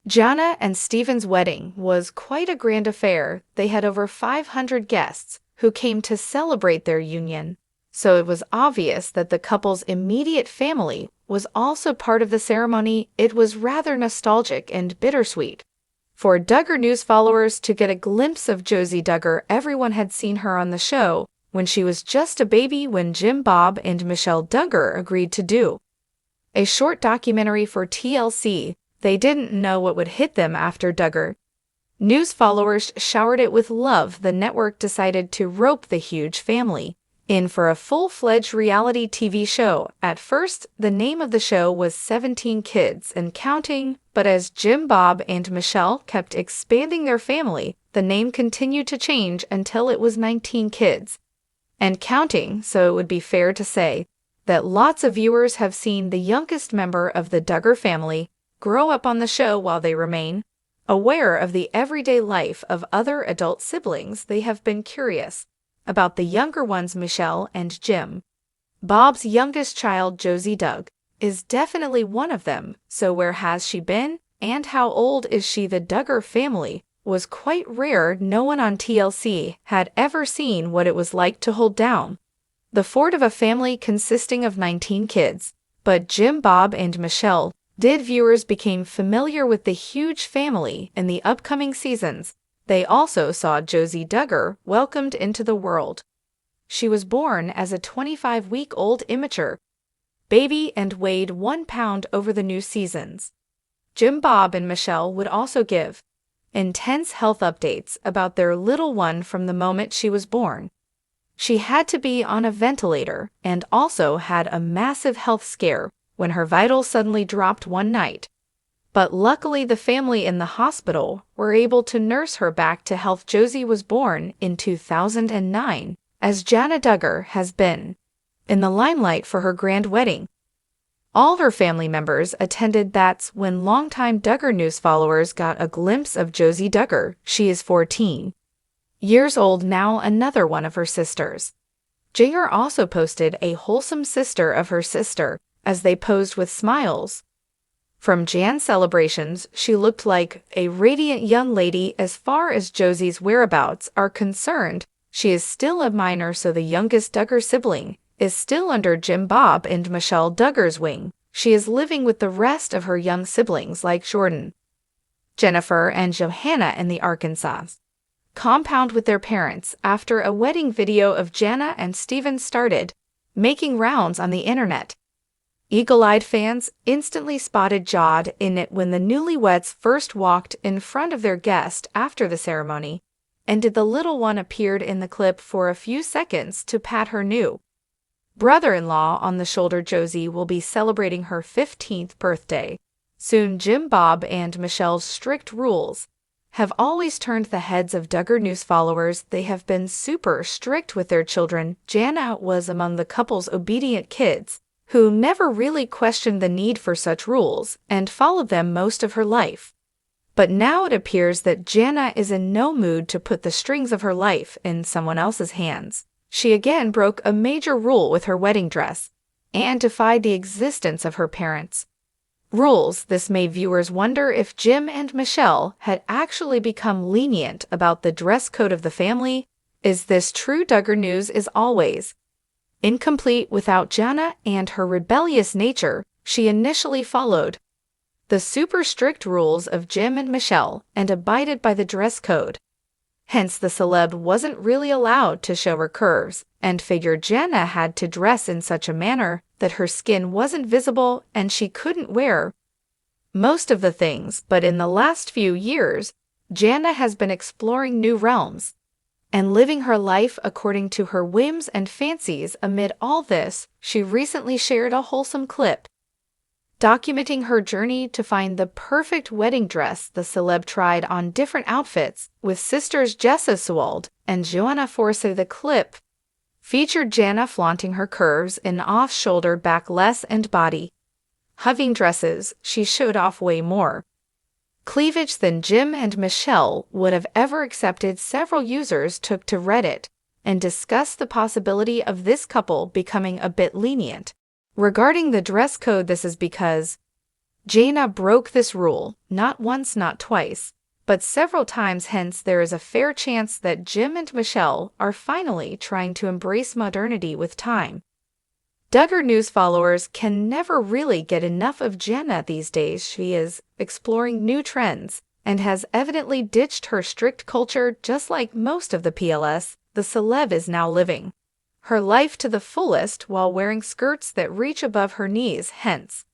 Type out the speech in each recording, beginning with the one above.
Jana and Stephen's wedding was quite a grand affair. They had over 500 guests who came to celebrate their union, so it was obvious that the couple's immediate family was also part of the ceremony. It was rather nostalgic and bittersweet. For Duggar News followers to get a glimpse of Josie Duggar, everyone had seen her on the show when she was just a baby when Jim Bob and Michelle Duggar agreed to do a short documentary for TLC. They didn't know what would hit them after Duggar News followers showered it with love. The network decided to rope the huge family in for a full-fledged reality TV show. At first, the name of the show was 17 Kids and Counting, but as Jim Bob and Michelle kept expanding their family, the name continued to change until it was 19 Kids and Counting. So it would be fair to say that lots of viewers have seen the youngest member of the Duggar family grow up on the show. While they remain aware of the everyday life of other adult siblings, they have been curious about the younger ones. Michelle and Jim Bob's youngest child, Josie Duggar, is definitely one of them. So where has she been, and how old is she? The Duggar family was quite rare. No one on TLC had ever seen what it was like to hold down the fort of a family consisting of 19 kids, but Jim Bob and Michelle did. Viewers became familiar with the huge family in the upcoming seasons. They also saw Josie Duggar welcomed into the world. She was born as a 25-week-old immature baby and weighed 1 pound. Over the new seasons, Jim Bob and Michelle would also give intense health updates about their little one from the moment she was born. She had to be on a ventilator and also had a massive health scare when her vitals suddenly dropped one night. But luckily, the family in the hospital were able to nurse her back to health. Josie was born in 2009, as Jana Duggar has been in the limelight for her grand wedding. All her family members attended. That's when longtime Duggar News followers got a glimpse of Josie Duggar. She is 14 years old now. Another one of her sisters, Duggar, also posted a wholesome sister of her sister as they posed with smiles. From Jan's celebrations, she looked like a radiant young lady. As far as Josie's whereabouts are concerned, she is still a minor, so the youngest Duggar sibling is still under Jim Bob and Michelle Duggar's wing. She is living with the rest of her young siblings like Jordan, Jennifer, and Johanna in the Arkansas compound with their parents. After a wedding video of Jana and Stephen started making rounds on the internet, eagle-eyed fans instantly spotted Jod in it when the newlyweds first walked in front of their guest after the ceremony, and the little one appeared in the clip for a few seconds to pat her new brother-in-law on the shoulder. Josie will be celebrating her 15th birthday soon. Jim Bob and Michelle's strict rules have always turned the heads of Duggar News followers. They have been super strict with their children. Jana was among the couple's obedient kids who never really questioned the need for such rules and followed them most of her life. But now it appears that Jana is in no mood to put the strings of her life in someone else's hands. She again broke a major rule with her wedding dress and defied the existence of her parents' rules. This made viewers wonder if Jim and Michelle had actually become lenient about the dress code of the family. Is this true? Duggar News is always incomplete without Jana and her rebellious nature. She initially followed the super strict rules of Jim and Michelle and abided by the dress code. Hence, the celeb wasn't really allowed to show her curves and figure. Jana had to dress in such a manner that her skin wasn't visible and she couldn't wear most of the things. But in the last few years, Jana has been exploring new realms and living her life according to her whims and fancies. Amid all this, she recently shared a wholesome clip documenting her journey to find the perfect wedding dress. The celeb tried on different outfits with sisters Jessa Sewald and Joanna Force. The clip featured Jana flaunting her curves in off-shoulder, backless, and body hugging dresses. She showed off way more cleavage than Jim and Michelle would have ever accepted. Several users took to Reddit and discussed the possibility of this couple becoming a bit lenient regarding the dress code. This is because Jana broke this rule, not once, not twice, but several times, hence there is a fair chance that Jim and Michelle are finally trying to embrace modernity with time. Duggar News followers can never really get enough of Jana these days. She is exploring new trends and has evidently ditched her strict culture just like most of the PLS the celeb is now living her life to the fullest while wearing skirts that reach above her knees. Hence,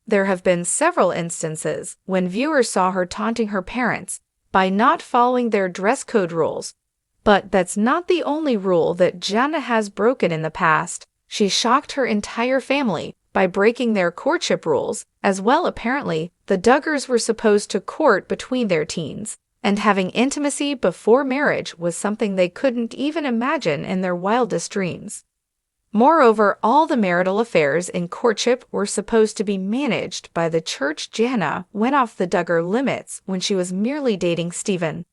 there have been several instances when viewers saw her taunting her parents by not following their dress code rules. But that's not the only rule that Jana has broken in the past. She shocked her entire family by breaking their courtship rules as well. Apparently, the Duggars were supposed to court between their teens, and having intimacy before marriage was something they couldn't even imagine in their wildest dreams. Moreover, all the marital affairs in courtship were supposed to be managed by the church. Jana went off the Duggar limits when she was merely dating Stephen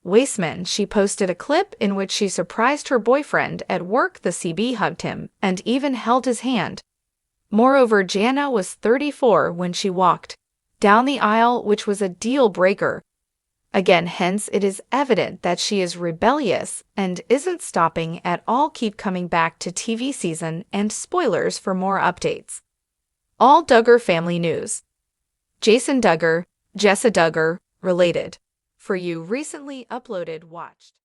Weissman. She posted a clip in which she surprised her boyfriend at work. The CB hugged him and even held his hand. Moreover, Jana was 34 when she walked down the aisle, which was a deal breaker. Again, hence it is evident that she is rebellious and isn't stopping at all. Keep coming back to TV season and spoilers for more updates. All Duggar family news. Jason Duggar, Jessa Duggar, related. For you recently uploaded watched.